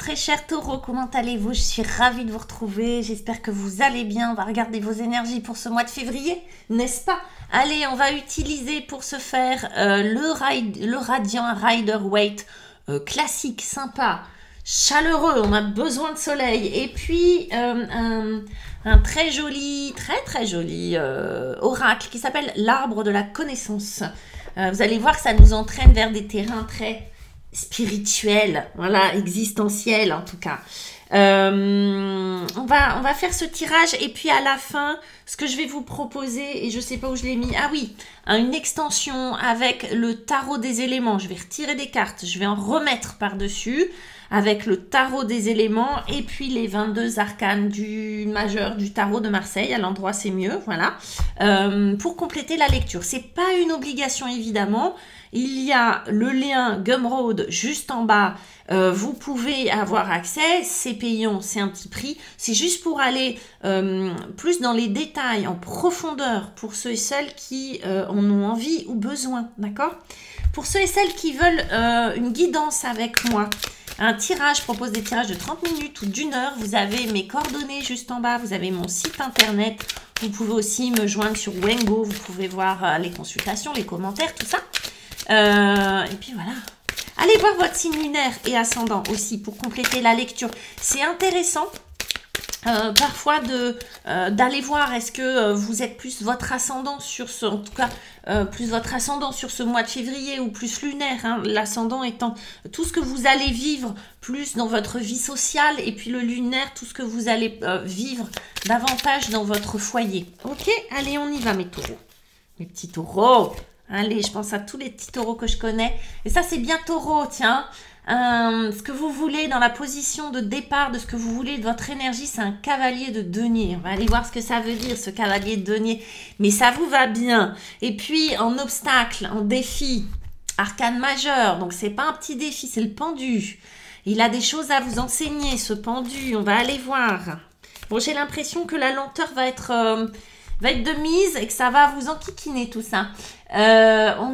Très cher Taureau, comment allez-vous? Je suis ravie de vous retrouver, j'espère que vous allez bien. On va regarder vos énergies pour ce mois de février, n'est-ce pas? Allez, on va utiliser pour ce faire le Radiant Rider Waite classique, sympa, chaleureux, on a besoin de soleil. Et puis un très joli oracle qui s'appelle l'arbre de la connaissance. Vous allez voir que ça nous entraîne vers des terrains très spirituel, voilà, existentiel en tout cas. On va faire ce tirage et puis à la fin, ce que je vais vous proposer, et je sais pas où je l'ai mis, ah oui, une extension avec le tarot des éléments. Je vais retirer des cartes, je vais en remettre par-dessus avec le tarot des éléments et puis les 22 arcanes du majeur du tarot de Marseille. À l'endroit c'est mieux, voilà, pour compléter la lecture. C'est pas une obligation évidemment. Il y a le lien Gumroad juste en bas, vous pouvez avoir accès, c'est payant, c'est un petit prix, c'est juste pour aller plus dans les détails, en profondeur, pour ceux et celles qui en ont envie ou besoin, d'accord? Pour ceux et celles qui veulent une guidance avec moi, un tirage, je propose des tirages de 30 minutes ou d'1 heure, vous avez mes coordonnées juste en bas, vous avez mon site internet, vous pouvez aussi me joindre sur Wengo, vous pouvez voir les consultations, les commentaires, tout ça. Et puis voilà, allez voir votre signe lunaire et ascendant aussi pour compléter la lecture. C'est intéressant parfois d'aller voir est-ce que vous êtes plus votre ascendant sur ce, en tout cas plus votre ascendant sur ce mois de février ou plus lunaire, hein, l'ascendant étant tout ce que vous allez vivre plus dans votre vie sociale et puis le lunaire tout ce que vous allez vivre davantage dans votre foyer. Ok, allez on y va mes taureaux, mes petits taureaux. Allez, je pense à tous les petits taureaux que je connais. Et ça, c'est bien taureau, tiens. Ce que vous voulez dans la position de départ de ce que vous voulez de votre énergie, c'est un cavalier de denier. On va aller voir ce que ça veut dire, ce cavalier de denier. Mais ça vous va bien. Et puis, en obstacle, en défi, arcane majeur. Donc, c'est pas un petit défi, c'est le pendu. Il a des choses à vous enseigner, ce pendu. On va aller voir. Bon, j'ai l'impression que la lenteur va être de mise et que ça va vous enquiquiner tout ça. On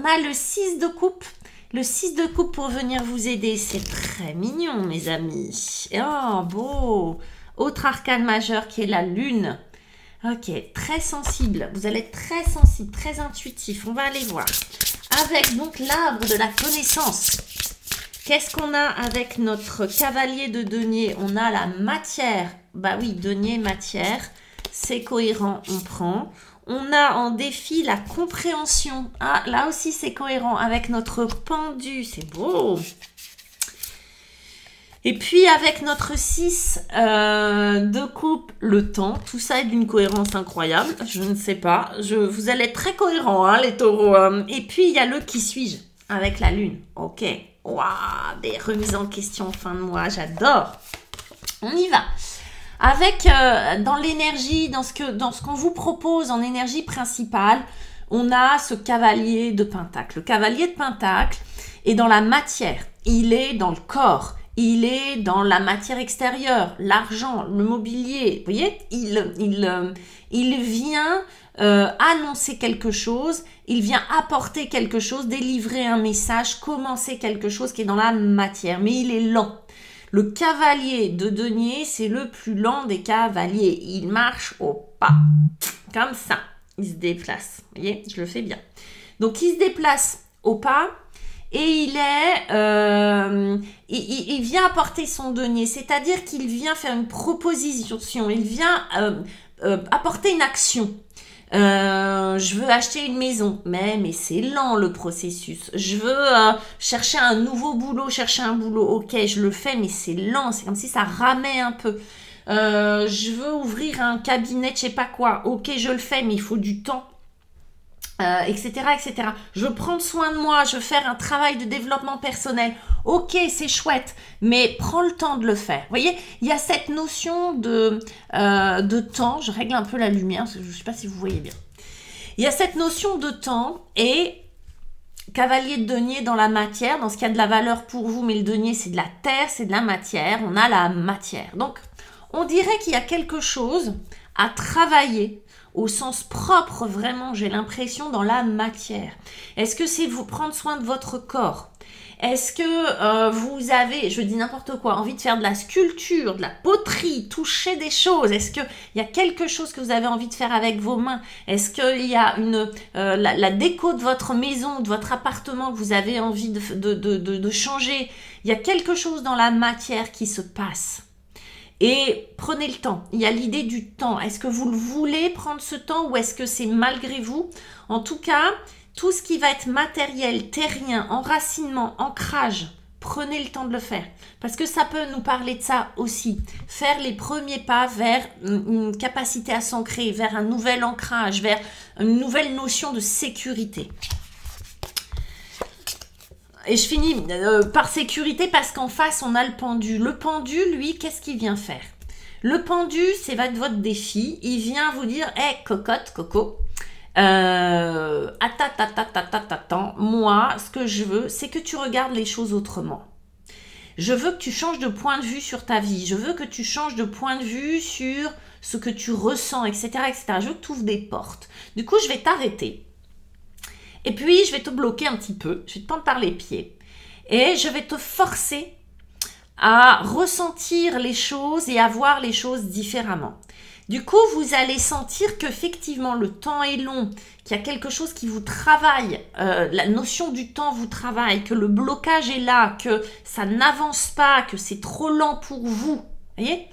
a le 6 de coupe. Le 6 de coupe pour venir vous aider. C'est très mignon, mes amis. Oh, beau. Autre arcane majeur qui est la lune. Ok, très sensible. Vous allez être très sensible, très intuitif. On va aller voir. Avec donc l'arbre de la connaissance. Qu'est-ce qu'on a avec notre cavalier de denier? On a la matière. Bah oui, denier, matière. C'est cohérent, on prend. On a en défi la compréhension. Ah, là aussi, c'est cohérent avec notre pendu. C'est beau. Et puis, avec notre 6 de coupe, le temps. Tout ça est d'une cohérence incroyable. Je ne sais pas. Vous allez être très cohérents, hein, les taureaux. Et puis, il y a le qui suis-je avec la lune. Ok. Waouh, des remises en question en fin de mois. J'adore. On y va. Avec, dans l'énergie, dans ce qu'on vous propose en énergie principale, on a ce cavalier de pentacle. Le cavalier de pentacle est dans la matière, il est dans le corps, il est dans la matière extérieure, l'argent, le mobilier. Vous voyez, il vient annoncer quelque chose, il vient apporter quelque chose, délivrer un message, commencer quelque chose qui est dans la matière, mais il est lent. Le cavalier de denier, c'est le plus lent des cavaliers. Il marche au pas, comme ça. Il se déplace. Vous voyez, je le fais bien. Donc, il se déplace au pas et il vient apporter son denier. C'est-à-dire qu'il vient faire une proposition. Il vient apporter une action. Je veux acheter une maison, mais c'est lent le processus. Je veux chercher un nouveau boulot, chercher un boulot, ok, je le fais, mais c'est lent, c'est comme si ça ramait un peu. Je veux ouvrir un cabinet, je sais pas quoi, ok, je le fais, mais il faut du temps, etc., etc. Je veux prendre soin de moi, je veux faire un travail de développement personnel, ok, c'est chouette, mais prends le temps de le faire. Vous voyez, il y a cette notion de temps. Je règle un peu la lumière, parce que je ne sais pas si vous voyez bien. Il y a cette notion de temps et cavalier de denier dans la matière, dans ce qui a de la valeur pour vous, mais le denier, c'est de la terre, c'est de la matière. On a la matière. Donc, on dirait qu'il y a quelque chose à travailler au sens propre, vraiment, j'ai l'impression, dans la matière? Est-ce que c'est vous prendre soin de votre corps? Est-ce que vous avez, je dis n'importe quoi, envie de faire de la sculpture, de la poterie, toucher des choses? Est-ce qu'il y a quelque chose que vous avez envie de faire avec vos mains? Est-ce qu'il y a la déco de votre maison, de votre appartement que vous avez envie de changer? Il y a quelque chose dans la matière qui se passe. Et prenez le temps. Il y a l'idée du temps. Est-ce que vous le voulez prendre ce temps ou est-ce que c'est malgré vous? En tout cas, tout ce qui va être matériel, terrien, enracinement, ancrage, prenez le temps de le faire. Parce que ça peut nous parler de ça aussi. Faire les premiers pas vers une capacité à s'ancrer, vers un nouvel ancrage, vers une nouvelle notion de sécurité. Et je finis par sécurité parce qu'en face, on a le pendu. Le pendu, lui, qu'est-ce qu'il vient faire? Le pendu, c'est votre défi. Il vient vous dire, hé, cocotte, coco, attends, moi, ce que je veux, c'est que tu regardes les choses autrement. Je veux que tu changes de point de vue sur ta vie. Je veux que tu changes de point de vue sur ce que tu ressens, etc., etc. Je veux que tu ouvres des portes. Du coup, je vais t'arrêter. Et puis, je vais te bloquer un petit peu. Je vais te prendre par les pieds. Et je vais te forcer à ressentir les choses et à voir les choses différemment. Du coup, vous allez sentir qu'effectivement, le temps est long, qu'il y a quelque chose qui vous travaille, la notion du temps vous travaille, que le blocage est là, que ça n'avance pas, que c'est trop lent pour vous. Voyez,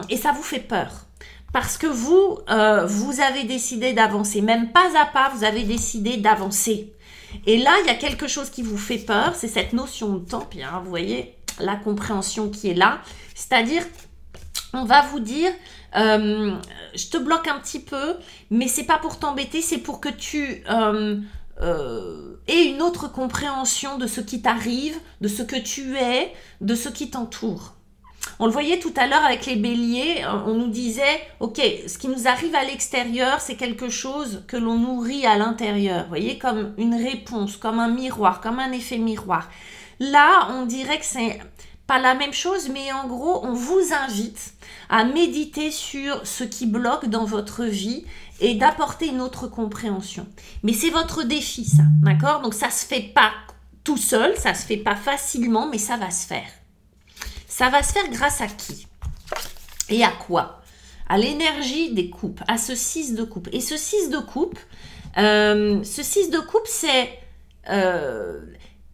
et ça vous fait peur. Parce que vous avez décidé d'avancer. Même pas à pas, vous avez décidé d'avancer. Et là, il y a quelque chose qui vous fait peur. C'est cette notion de temps. Puis, hein, vous voyez, la compréhension qui est là. C'est-à-dire, on va vous dire, je te bloque un petit peu, mais c'est pas pour t'embêter, c'est pour que tu aies une autre compréhension de ce qui t'arrive, de ce que tu es, de ce qui t'entoure. On le voyait tout à l'heure avec les béliers, on nous disait, ok, ce qui nous arrive à l'extérieur, c'est quelque chose que l'on nourrit à l'intérieur. Vous voyez, comme une réponse, comme un miroir, comme un effet miroir. Là, on dirait que c'est pas la même chose, mais en gros, on vous invite à méditer sur ce qui bloque dans votre vie et d'apporter une autre compréhension. Mais c'est votre défi, ça, d'accord? Donc, ça se fait pas tout seul, ça se fait pas facilement, mais ça va se faire. Ça va se faire grâce à qui? Et à quoi? À l'énergie des coupes, à ce 6 de coupe. Et ce 6 de coupe, c'est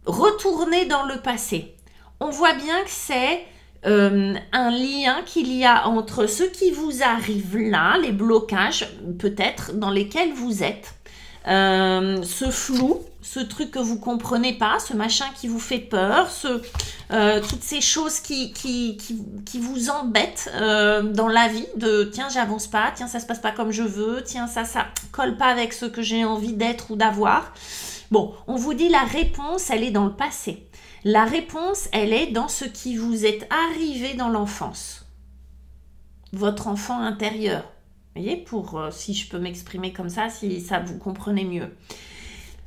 retourner dans le passé. On voit bien que c'est un lien qu'il y a entre ce qui vous arrive là, les blocages peut-être dans lesquels vous êtes, ce flou, ce truc que vous comprenez pas, ce machin qui vous fait peur, toutes ces choses qui vous embêtent dans la vie, de tiens j'avance pas, tiens ça se passe pas comme je veux, tiens ça colle pas avec ce que j'ai envie d'être ou d'avoir. Bon, on vous dit la réponse, elle est dans le passé. La réponse, elle est dans ce qui vous est arrivé dans l'enfance. Votre enfant intérieur. Vous voyez, si je peux m'exprimer comme ça, si ça vous comprenez mieux.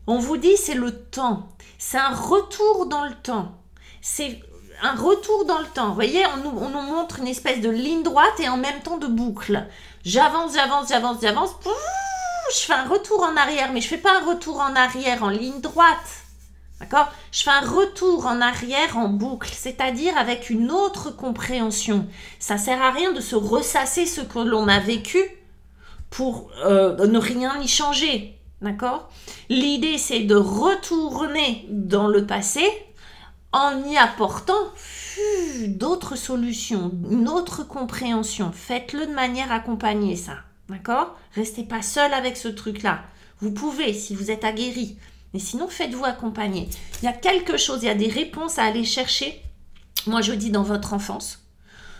On vous dit, c'est le temps. C'est un retour dans le temps. C'est un retour dans le temps. Vous voyez, on nous montre une espèce de ligne droite et en même temps de boucle. J'avance. Je fais un retour en arrière, mais je ne fais pas un retour en arrière en ligne droite. D'accord? Je fais un retour en arrière en boucle, c'est-à-dire avec une autre compréhension. Ça ne sert à rien de se ressasser ce que l'on a vécu pour ne rien y changer. D'accord? L'idée, c'est de retourner dans le passé en y apportant d'autres solutions, une autre compréhension. Faites-le de manière accompagnée, ça. D'accord? Restez pas seul avec ce truc-là. Vous pouvez, si vous êtes aguerri. Mais sinon, faites-vous accompagner. Il y a quelque chose, il y a des réponses à aller chercher. Moi, je dis dans votre enfance.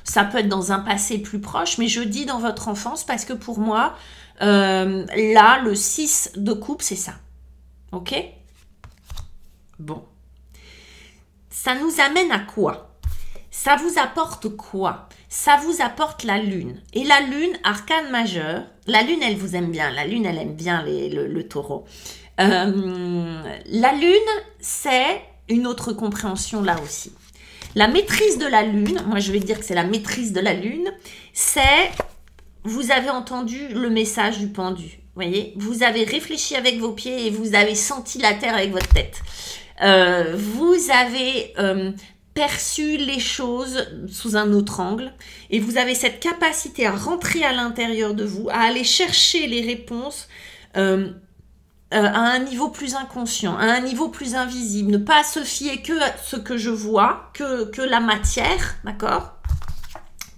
Ça peut être dans un passé plus proche, mais je dis dans votre enfance parce que pour moi, là, le 6 de coupe, c'est ça. Ok? Bon. Ça nous amène à quoi? Ça vous apporte quoi? Ça vous apporte la lune. Et la lune, arcane majeur, la lune, elle vous aime bien. La lune, elle aime bien le taureau. La lune, c'est une autre compréhension là aussi. La maîtrise de la lune, moi je vais dire que c'est la maîtrise de la lune, c'est vous avez entendu le message du pendu. Voyez, vous avez réfléchi avec vos pieds et vous avez senti la terre avec votre tête. Vous avez perçu les choses sous un autre angle et vous avez cette capacité à rentrer à l'intérieur de vous, à aller chercher les réponses à un niveau plus inconscient, à un niveau plus invisible, ne pas se fier que à ce que je vois, que la matière, d'accord?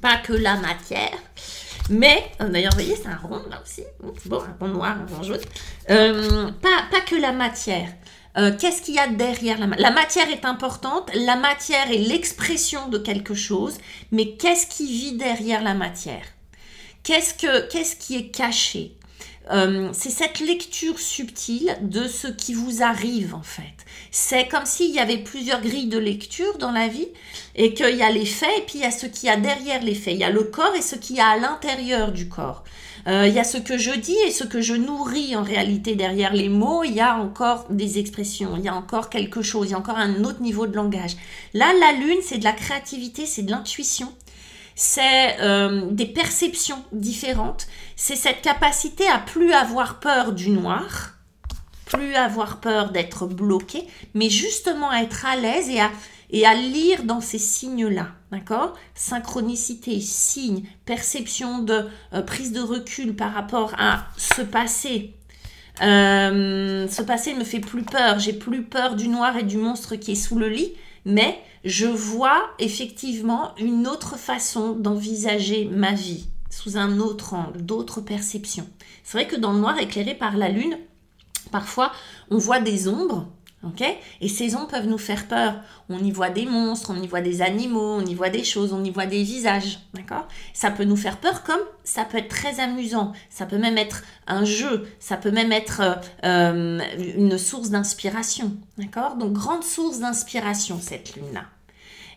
Pas que la matière. Mais, d'ailleurs, vous voyez, c'est un rond là aussi. C'est bon, un rond noir, un rond jaune. Pas que la matière. Qu'est-ce qu'il y a derrière la matière est importante. La matière est l'expression de quelque chose. Mais qu'est-ce qui vit derrière la matière? Qu'est-ce qui est caché? C'est cette lecture subtile de ce qui vous arrive en fait. C'est comme s'il y avait plusieurs grilles de lecture dans la vie et qu'il y a les faits et puis il y a ce qu'il y a derrière les faits. Il y a le corps et ce qu'il y a à l'intérieur du corps. Il y a ce que je dis et ce que je nourris en réalité derrière les mots. Il y a encore des expressions, il y a encore quelque chose, il y a encore un autre niveau de langage. Là, la lune, c'est de la créativité, c'est de l'intuition. C'est des perceptions différentes, c'est cette capacité à plus avoir peur du noir, plus avoir peur d'être bloqué, mais justement à être à l'aise et à lire dans ces signes-là, d'accord? Synchronicité, signe, perception de prise de recul par rapport à ce passé. Ce passé ne me fait plus peur, j'ai plus peur du noir et du monstre qui est sous le lit, mais je vois effectivement une autre façon d'envisager ma vie, sous un autre angle, d'autres perceptions. C'est vrai que dans le noir éclairé par la lune, parfois on voit des ombres, ok? Et ces ombres peuvent nous faire peur. On y voit des monstres, on y voit des animaux, on y voit des choses, on y voit des visages, d'accord? Ça peut nous faire peur comme ça peut être très amusant, ça peut même être un jeu, ça peut même être une source d'inspiration, d'accord? Donc grande source d'inspiration cette lune-là.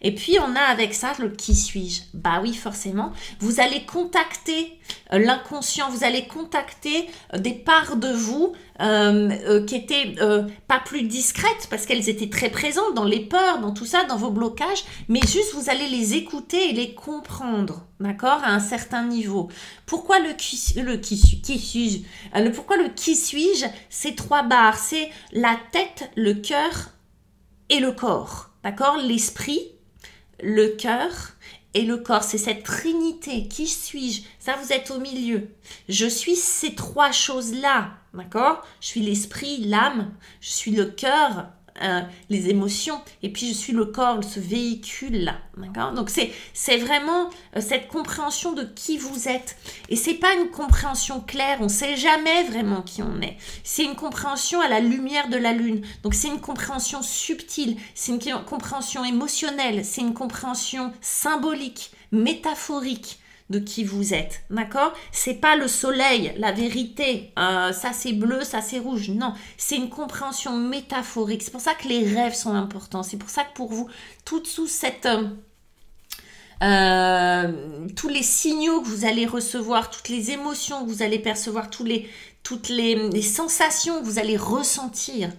Et puis, on a avec ça le qui suis-je? Bah oui, forcément. Vous allez contacter l'inconscient, vous allez contacter des parts de vous qui étaient pas plus discrètes parce qu'elles étaient très présentes dans les peurs, dans tout ça, dans vos blocages, mais juste vous allez les écouter et les comprendre, d'accord, à un certain niveau. Pourquoi qui suis-je? Pourquoi le qui suis-je? C'est 3 barres, c'est la tête, le cœur et le corps, d'accord? L'esprit, le cœur et le corps, c'est cette trinité. Qui suis-je? Ça, vous êtes au milieu. Je suis ces 3 choses-là, d'accord? Je suis l'esprit, l'âme, je suis le cœur, les émotions, et puis je suis le corps, ce véhicule-là, d'accord? Donc, c'est vraiment cette compréhension de qui vous êtes. Et c'est pas une compréhension claire, on sait jamais vraiment qui on est. C'est une compréhension à la lumière de la lune. Donc, c'est une compréhension subtile, c'est une compréhension émotionnelle, c'est une compréhension symbolique, métaphorique de qui vous êtes, d'accord? C'est pas le soleil, la vérité, ça c'est bleu, ça c'est rouge, non, c'est une compréhension métaphorique, c'est pour ça que les rêves sont importants, c'est pour ça que pour vous, tout sous cette... tous les signaux que vous allez recevoir, toutes les émotions que vous allez percevoir, toutes les sensations que vous allez ressentir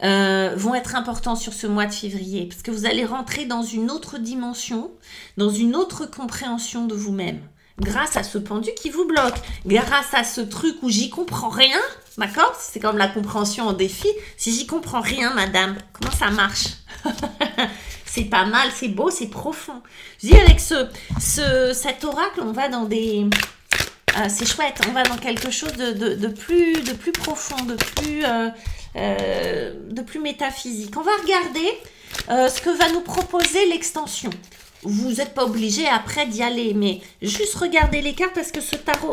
vont être importants sur ce mois de février, parce que vous allez rentrer dans une autre dimension, dans une autre compréhension de vous-même. Grâce à ce pendu qui vous bloque, grâce à ce truc où j'y comprends rien, d'accord? C'est comme la compréhension en défi. Si j'y comprends rien, madame, comment ça marche? C'est pas mal, c'est beau, c'est profond. Je dis avec cet oracle, on va dans des... c'est chouette, on va dans quelque chose de plus profond, de plus métaphysique. On va regarder ce que va nous proposer l'extension. Vous n'êtes pas obligé après d'y aller, mais juste regardez les cartes parce que ce tarot,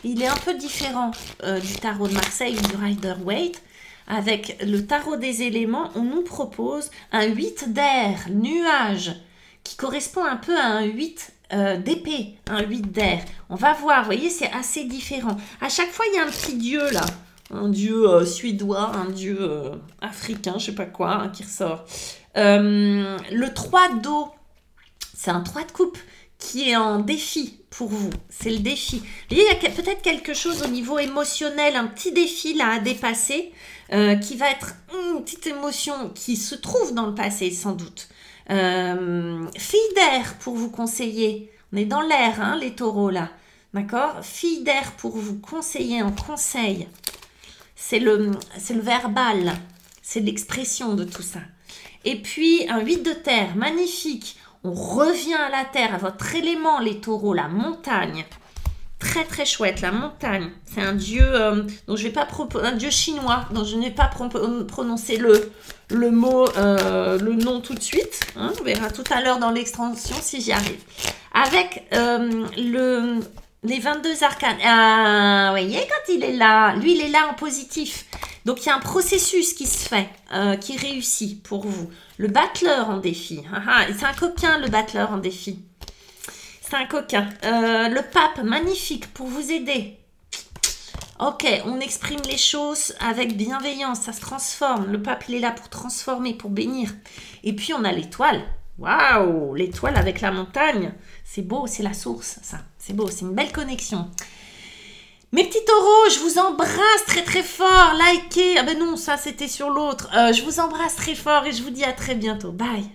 il est un peu différent du tarot de Marseille ou du Rider-Waite. Avec le tarot des éléments, on nous propose un 8 d'air, nuage, qui correspond un peu à un 8 d'épée, un 8 d'air. On va voir, vous voyez, c'est assez différent. À chaque fois, il y a un petit dieu là, un dieu suédois, un dieu africain, je sais pas quoi, qui ressort. Le 3 d'eau, c'est un 3 de coupe qui est en défi pour vous. C'est le défi. Vous voyez, il y a peut-être quelque chose au niveau émotionnel, un petit défi là à dépasser, qui va être une petite émotion qui se trouve dans le passé sans doute. Fille d'air pour vous conseiller. On est dans l'air, hein, les taureaux là. D'accord? Fille d'air pour vous conseiller en conseil. C'est le verbal. C'est l'expression de tout ça. Et puis, un 8 de terre, magnifique. On revient à la terre, à votre élément, les taureaux, la montagne. Très, très chouette, la montagne. C'est un dieu dont je vais pas un dieu chinois, dont je ne vais pas prononcer le mot, le nom tout de suite. Hein, on verra tout à l'heure dans l'extension si j'y arrive. Avec les 22 arcanes. Ah, vous voyez, quand il est là, lui, il est là en positif. Donc, il y a un processus qui se fait, qui réussit pour vous. Le battleur en défi. C'est un coquin, le battleur en défi. C'est un coquin. Le pape, magnifique, pour vous aider. Ok, on exprime les choses avec bienveillance, ça se transforme. Le pape, il est là pour transformer, pour bénir. Et puis, on a l'étoile. Waouh, l'étoile avec la montagne. C'est beau, c'est la source, ça. C'est beau, c'est une belle connexion. Mes petits taureaux, je vous embrasse très très fort. Likez. Ah ben non, ça c'était sur l'autre. Je vous embrasse très fort et je vous dis à très bientôt. Bye.